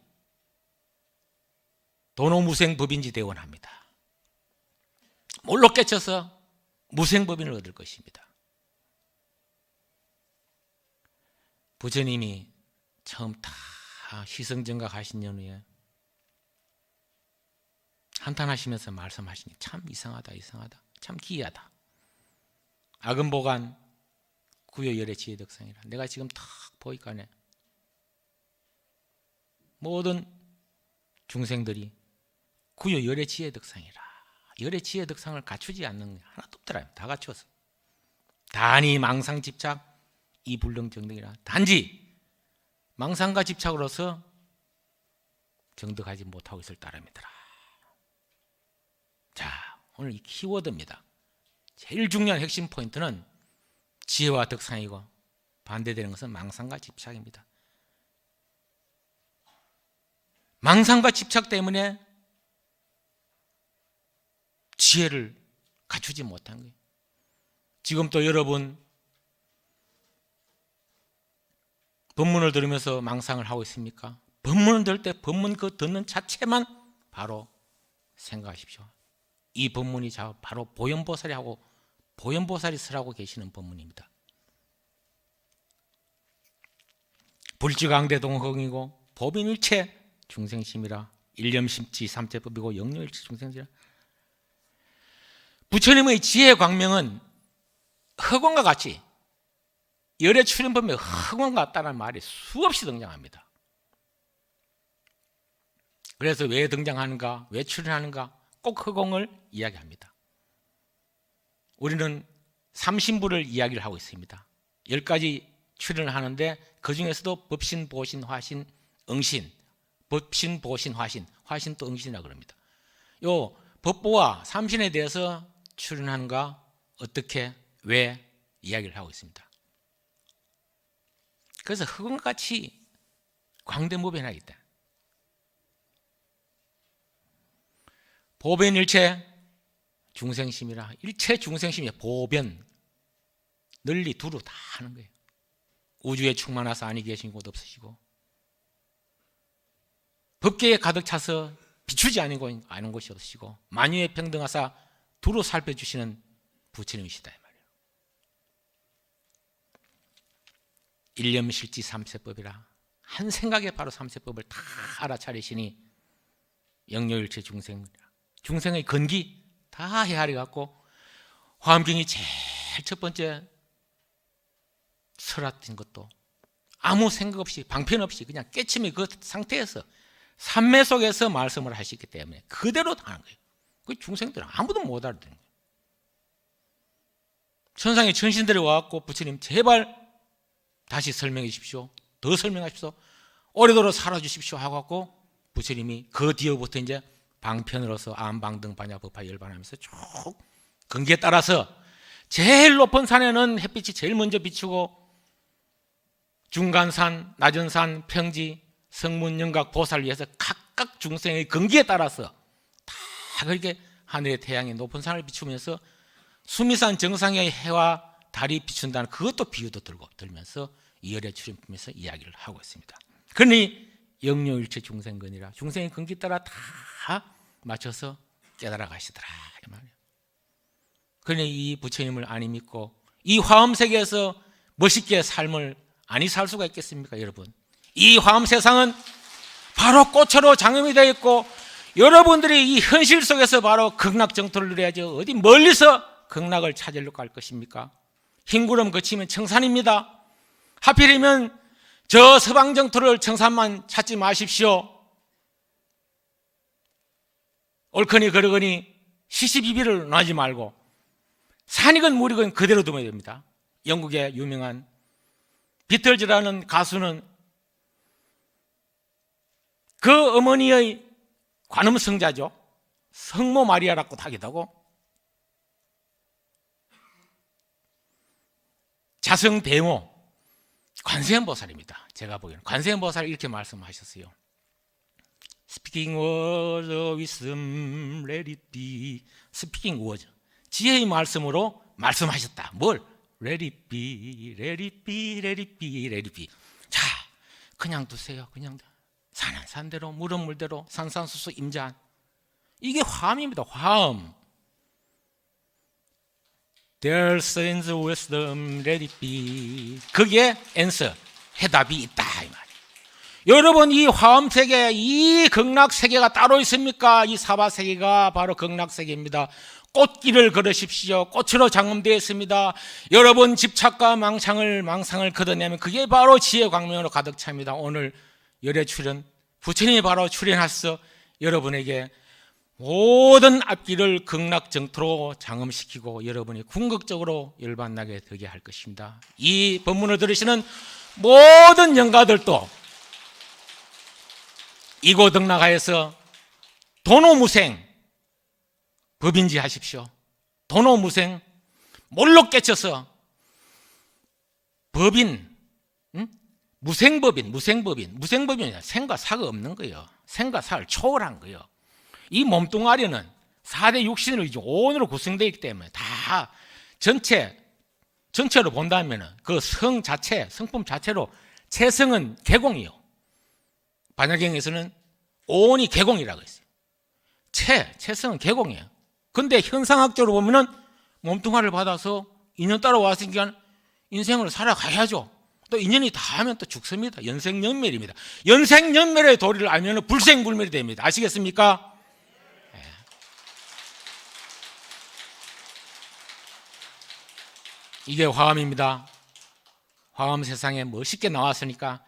도노무생법인지 대원합니다. 몰로 깨쳐서 무생법인을 얻을 것입니다. 부처님이 처음 다 희성정각 하신 연후에 한탄하시면서 말씀하시니 참 이상하다, 참 기이하다. 아금보간 구요열의 지혜덕상이라. 내가 지금 탁 보니까네 모든 중생들이 구요열의 지혜덕상이라. 열의 지혜덕상을 갖추지 않는 게 하나도 없더라. 다 갖추었어. 단이 망상 집착 이 불능정등이라. 단지 망상과 집착으로서 정득하지 못하고 있을 따름이더라. 자, 오늘 이 키워드입니다. 제일 중요한 핵심 포인트는 지혜와 덕상이고 반대되는 것은 망상과 집착입니다. 망상과 집착 때문에 지혜를 갖추지 못한 거예요. 지금 또 여러분 법문을 들으면서 망상을 하고 있습니까? 법문을 들을 때 법문 그 듣는 자체만 바로 생각하십시오. 이 법문이 바로 보현보살이 설하고 계시는 법문입니다. 불지강대동허경이고 법인일체 중생심이라 일념심지 삼재법이고 영영일체 중생심이라. 부처님의 지혜 광명은 허공과 같이 열애 출현법에 허공과 같다는 말이 수없이 등장합니다. 그래서 왜 등장하는가, 왜 출현하는가 꼭 허공을 이야기합니다. 우리는 삼신부를 이야기를 하고 있습니다. 10가지 출현을 하는데 그 중에서도 법신, 보신, 화신, 응신, 법신, 보신, 화신 또 응신이라고 그럽니다. 요 법보와 삼신에 대해서 출현하는가, 어떻게, 왜 이야기를 하고 있습니다. 그래서 흑원같이 광대무변하기 때문에 보변일체 중생심이라. 일체 중생심이 보변 널리 두루 다 하는 거예요. 우주에 충만하사 아니 계신 곳 없으시고 법계에 가득 차서 비추지 않은 곳이 없으시고 만유에 평등하사 두루 살펴주시는 부처님이시다 이 말이에요. 일념실지 삼세법이라. 한 생각에 바로 삼세법을 다 알아차리시니 영묘일체 중생의 건기 다 헤아려 갖고 화엄경이 제일 첫 번째 설했던 것도 아무 생각 없이 방편 없이 그냥 깨침의 그 상태에서 삼매 속에서 말씀을 하시기 때문에 그대로 하는 거예요. 그 중생들은 아무도 못 알아듣는 거예요. 천상의 천신들이 와갖고 부처님 제발 다시 설명해 주십시오. 더 설명하십시오. 오래도록 살아주십시오 하고 부처님이 그 뒤부터 이제 방편으로서 암방등 반야법화 열반하면서 쭉 근기에 따라서 제일 높은 산에는 햇빛이 제일 먼저 비추고 중간산, 낮은산, 평지, 성문, 영각, 보살을 위해서 각각 중생의 근기에 따라서 다 그렇게 하늘의 태양이 높은 산을 비추면서 수미산 정상의 해와 달이 비춘다는 그것도 비유도 들면서 이열의 출현품에서 이야기를 하고 있습니다. 그러니 영묘일체 중생근이라 중생의 근기 따라 다 맞춰서 깨달아 가시더라 이 말이에요. 그러니 이 부처님을 아니 믿고 이 화엄 세계에서 멋있게 삶을 아니 살 수가 있겠습니까, 여러분? 이 화엄 세상은 바로 꽃으로 장엄이 되어 있고 여러분들이 이 현실 속에서 바로 극락 정토를 누려야죠. 어디 멀리서 극락을 찾으려고 할 것입니까? 흰 구름 거치면 청산입니다. 하필이면 저 서방 정토를 청산만 찾지 마십시오. 옳거니 그러거니 시시비비를 놔지 말고 산이건 물이건 그대로 두면 됩니다. 영국의 유명한 비틀즈라는 가수는 그 어머니의 관음성자죠. 성모 마리아라고 하기도 하고 자성대모 관세음보살입니다. 제가 보기에는 관세음보살이 이렇게 말씀하셨어요. Speaking words of wisdom, let it be. Speaking words, 지혜의 말씀으로 말씀하셨다. 뭘? Let it be, let it be, let it be, let it be. 자, 그냥 두세요. 그냥 산은 산대로, 물은 물대로, 산산수수 임자한. 이게 화음입니다. 화음. There's wisdom, let it be. 그게 answer, 해답이 있다 이 말이에요. 여러분 이 화엄 세계, 이 극락 세계가 따로 있습니까? 이 사바 세계가 바로 극락 세계입니다. 꽃길을 걸으십시오. 꽃으로 장엄되어 있습니다. 여러분 집착과 망상을 걷어내면 그게 바로 지혜 광명으로 가득 찹니다. 오늘 열애 출현, 부처님이 바로 출현하셔서 여러분에게 모든 앞길을 극락 정토로 장엄시키고 여러분이 궁극적으로 열반나게 되게 할 것입니다. 이 법문을 들으시는 모든 영가들도 이고등락하여서 도노무생 법인지 하십시오. 도노무생 몰로 깨쳐서 법인, 무생법인이 생과 사가 없는 거예요. 생과 사를 초월한 거예요. 이 몸뚱아리는 4대 육신으로 이제 온으로 구성되어 있기 때문에 다 전체로 본다면 그 성 자체, 성품 자체로 체성은 개공이요. 반야경에서는 온이 개공이라고 했어요. 체성은 개공이에요. 근데 현상학적으로 보면은 몸뚱아리를 받아서 인연 따라왔으니까 인생을 살아가야죠. 또 인연이 닿으면 또 죽습니다. 연생연멸입니다. 연생연멸의 도리를 알면 불생불멸이 됩니다. 아시겠습니까? 네. 이게 화엄입니다. 화엄 세상에 멋있게 나왔으니까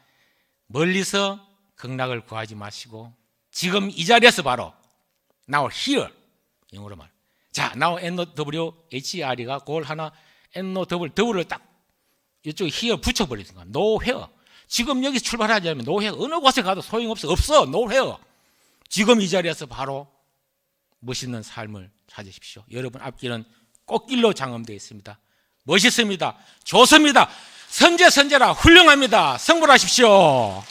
멀리서 극락을 구하지 마시고 지금 이 자리에서 바로 now here 영어로 말. 자, now NOWHER가 그걸 하나 NOW를 딱 이쪽 here 붙여버리는 거야. no here. 지금 여기 출발하지 않으면 no here. 어느 곳에 가도 소용없어. 없어. no here. 지금 이 자리에서 바로 멋있는 삶을 찾으십시오. 여러분 앞길은 꽃길로 장엄되어 있습니다. 멋있습니다. 좋습니다. 선제라 훌륭합니다. 성불하십시오.